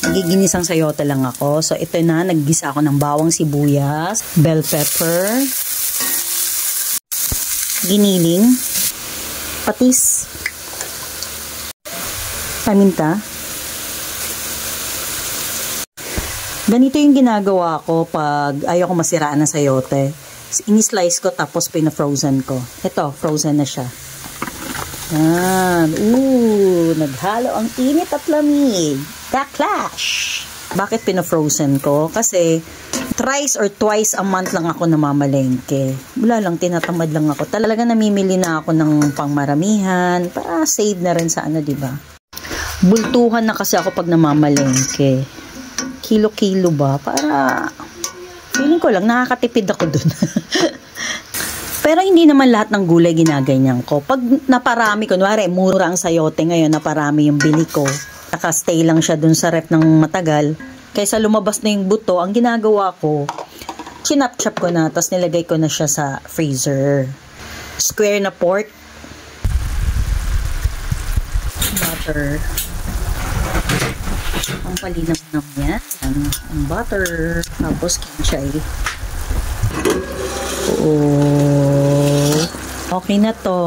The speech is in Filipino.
Nagiginisang sayote lang ako. So, ito na. Naggisa ako ng bawang sibuyas, bell pepper, giniling, patis, paminta. Ganito yung ginagawa ko pag ayaw ko masiraan ng sayote. Ini-slice ko tapos pina-frozen ko. Ito, frozen na siya. Yan. Naghalo ang init at lamig. Backlash! Bakit pina-frozen ko? Kasi thrice or twice a month lang ako namamalengke. Wala lang, tinatamad lang ako. Talaga namimili na ako ng pangmaramihan para save na rin sa diba? Bultuhan na kasi ako pag namamalengke. Kilo-kilo ba? Para feeling ko lang nakakatipid ako dun. Pero hindi naman lahat ng gulay ginaganyan ko. Pag naparami, kunwari, mura ang sayote ngayon, naparami yung bili ko. Nakastay lang siya dun sa ref ng matagal. Kaysa lumabas na yung buto, ang ginagawa ko, chinap-chop ko na, tapos nilagay ko na siya sa freezer. Square na pork. Butter. Ang palinam-nam yan. Ang butter. Tapos kinchay. Okay na to.